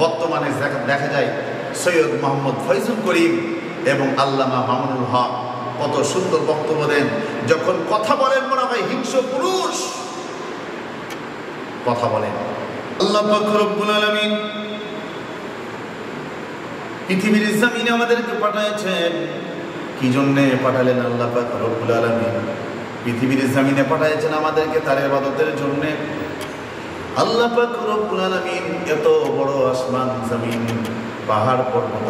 বর্তমানে দেখা যায় সৈয়দ মোহাম্মদ ফয়জুল করিম এবং আল্লামা মামুনুল হক কত সুন্দর বক্তব্য দেন। যখন কথা বলেন মনে হয় হিংস্র পুরুষ কথা বলেন। আল্লাহ পাক রব্বুল আলামিন পৃথিবীর জমিনে আমাদেরকে পাঠাইছেন। কি জন্যে পাঠালেন আল্লাহ পাক রব্বুল আলামিন? পৃথিবীর জমিনে পাঠাইছেন আমাদেরকে তার ইবাদতের জন্য। আল্লাহ পাক রব্বুল আলামিন এত বড় আসমান জমিন পাহাড় পর্বত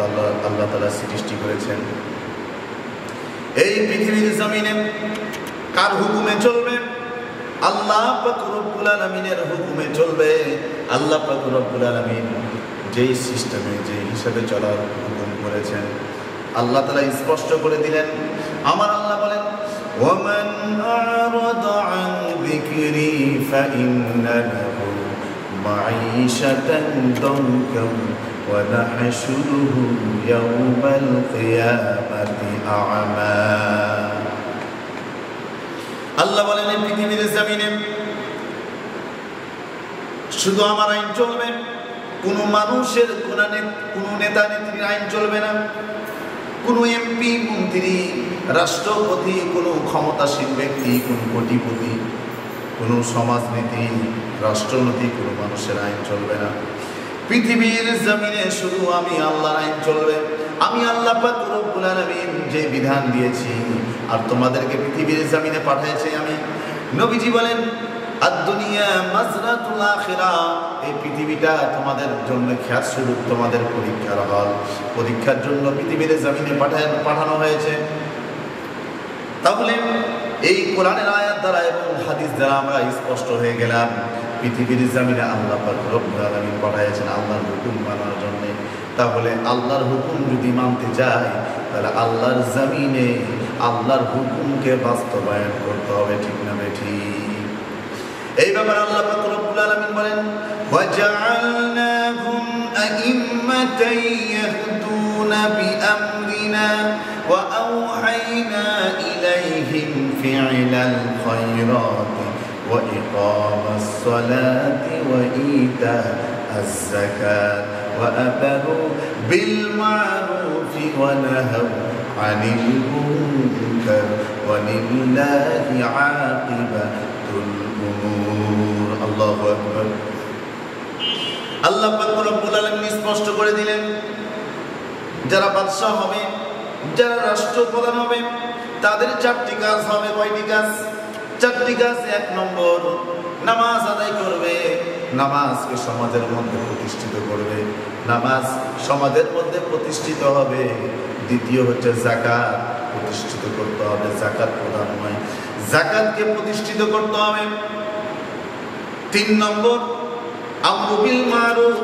আল্লাহ তাআলা সৃষ্টি করেছেন। এই পৃথিবীর জমিনে কার হুকুমে চলবে? আল্লাহ পাক রব্বুল আলামিনের হুকুমে চলবে। আল্লাহ পাক রব্বুল আলামিন যেই সিস্টেমে যে হিসাবে চলার হুকুম করেছেন আল্লাহ তাআলা স্পষ্ট করে দিলেন। আমার আল্লাহ বলেন, ওয়ামান আরাদা আন যিকরি ফাইন্না লাহু মাঈশাতান দানকাম ওয়া নাহশুরুহু ইয়াওমাল কিয়ামাতি আ'মা। আল্লাহ বলেন, এই পৃথিবীর জমিনে শুধু আমার আইন চলবে, কোনো মানুষের কোনো নেতা নেত্রীর আইন চলবে না, কোনো এমপি মন্ত্রী রাষ্ট্রপতি কোনো ক্ষমতাসীন ব্যক্তি কোনো কোটিপতি কোনো সমাজনীতি রাষ্ট্রনীতি কোনো মানুষের আইন চলবে না। পৃথিবীর জমিনে শুধু আমি আল্লাহর আইন চলবে। আমি আল্লাহ পাক রব্বুল আলামিন যে বিধান দিয়েছি আর তোমাদেরকে পৃথিবীর জমিনে পাঠিয়েছি আমি। নবীজি বলেন, আদ-দুনিয়া মাজরাতুল আখিরাহ, এই পৃথিবীটা তোমাদের জন্য খেয়াল স্বরূপ, তোমাদের পরীক্ষার হল। পরীক্ষার জন্য পৃথিবীর জমিনে পাঠানো হয়েছে। তাহলে এই কোরআনের আয়াত দ্বারা এবং হাদিস দ্বারা আমরা স্পষ্ট হয়ে গেলাম পৃথিবীর জমিনে আল্লাহ পাক রব্বুল আলামিন পাঠিয়েছেন আল্লাহর হুকুম মানার জন্য। তাহলে আল্লাহর হুকুম যদি মানতে যায় তাহলে আল্লাহর জমিনে আল্লাহর হুকুমকে বাস্তবায়ন করতে হবে, ঠিক না ঠিক? এই ব্যাপারে আল্লাহ পাক রব্বুল আলামিন বলেন, ওয়াজআলনাহুম আইম্মাতান ইয়াহদুনা বিআমরিনা ওয়া আওহাইনা ইলাইহিম ফি'লাল খায়রাতি ওয়া ইকামাস সালাতি ওয়া ইতাআজ যাকাত ওয়া আমারু বিল মা'রুফি ওয়া নাহাউ আনিল মুনকার ওয়া লিল্লাহি আকিবাতুল উমুর। আল্লাহু আকবার। আল্লাহ পাক রব্বুল আলামিন স্পষ্ট করে দিলেন, যারা বাদশা হবে, যারা রাষ্ট্রপ্রধান হবে, তাদের চারটি কাজ হবে। কয়টি কাজ? চারটি কাজ। এক নম্বর, নামাজ আদায় করবে, নামাজকে সমাজের মধ্যে প্রতিষ্ঠিত করবে, নামাজ সমাজের মধ্যে প্রতিষ্ঠিত হবে। দ্বিতীয় হচ্ছে যাকাত প্রতিষ্ঠিত করতে হবে, যাকাত প্রদান হয়, যাকাতকে প্রতিষ্ঠিত করতে হবে। তিন নম্বর, আমরু বিল মারুফ,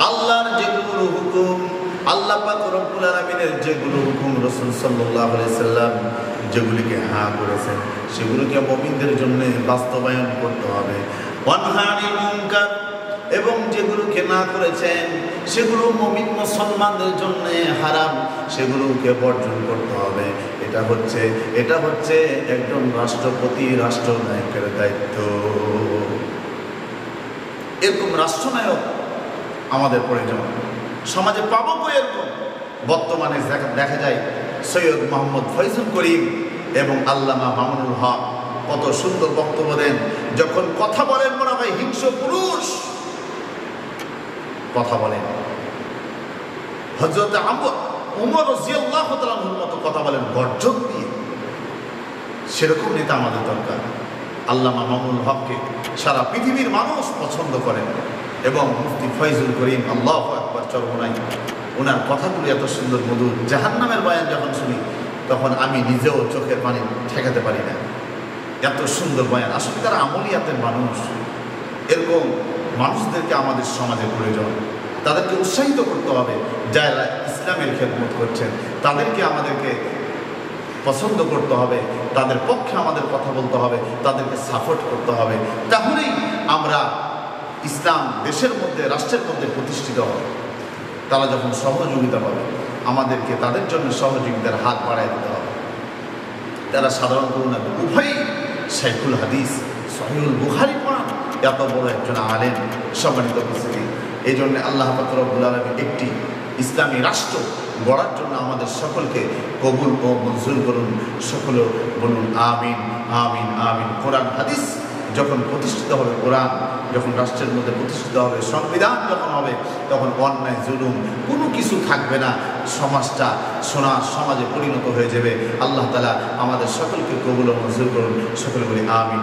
আল্লাহর যেগুলো হুকুম, আল্লাহ পাক রব্বুল আলামিনের যেগুলো হুকুম রাসূল সাল্লাল্লাহু আলাইহি সাল্লাম যেগুলিকে হ্যাঁ করেছেন সেগুলোকে মুমিনদের জন্য বাস্তবায়ন করতে হবে। ওয়ানহা আনিল মুনকার, এবং যেগুলোকে না করেছেন সেগুলো মুমিন মুসলমানদের জন্য হারাম, সেগুলোকে বর্জন করতে হবে। এটা হচ্ছে একজন রাষ্ট্রপতি, রাষ্ট্রনায়কের দায়িত্ব। এরকম রাষ্ট্রনায়ক আমাদের প্রয়োজন। সমাজে পাবো এরকম। বর্তমানে দেখা যায় সৈয়দ মোহাম্মদ ফয়জুল করিম এবং আল্লামা মামুনুল হক কত সুন্দর বক্তব্য দেন। যখন কথা বলেন মনে হয় হিংস্র পুরুষ কথা বলেন। হযরত ওমর রাদিয়াল্লাহু তাআলার মতো কথা বলেন গর্জন দিয়ে। সেরকম নেতা আমাদের দরকার। আল্লামা মামুনুল হককে সারা পৃথিবীর মানুষ পছন্দ করেন এবং মুফতি ফয়জুল করিম, আল্লাহু আকবার, চরমনাই ওনার কথাগুলো এত সুন্দর মধুর। জাহান্নামের বয়ান যখন শুনি তখন আমি নিজেও চোখের পানি ঠেকাতে পারি না, এত সুন্দর বয়ান। আসলে তারা আমলিয়াতের মানুষ। এরকম মানুষদেরকে আমাদের সমাজে প্রয়োজন। তাদেরকে উৎসাহিত করতে হবে। যারা ইসলামের খেদমত করছেন তাদেরকে আমাদেরকে পছন্দ করতে হবে, তাদের পক্ষে আমাদের কথা বলতে হবে, তাদেরকে সাপোর্ট করতে হবে। তাহলেই আমরা ইসলাম দেশের মধ্যে, রাষ্ট্রের মধ্যে প্রতিষ্ঠিত হবে। তারা যখন সহযোগিতা পাবে আমাদেরকে তাদের জন্য সহযোগিতার হাত বাড়ায় দিতে হবে। তারা সাধারণ করুন না, উভয়ই শাইখুল হাদিস সহিহুল বুখারী পড়ান, এত বড় একজন আলেম, সম্মানিত উপস্থিতি। এই জন্য আল্লাহ পাক রব্বুল আলামিন একটি ইসলামী রাষ্ট্র গড়ার জন্য আমাদের সকলকে কবুল ও মঞ্জুর করুন। সকলে বলুন আমিন আমিন আমিন। কোরআন হাদিস যখন প্রতিষ্ঠিত হবে, কোরআন যখন রাষ্ট্রের মধ্যে প্রতিষ্ঠিত হবে, সংবিধান যখন হবে, তখন অন্যায় জুলুম কোনো কিছু থাকবে না, সমাজটা সোনার সমাজে পরিণত হয়ে যাবে। আল্লাহ তাআলা আমাদের সকলকে কবুল ও মঞ্জুর করুন। সকলে বলি আমিন।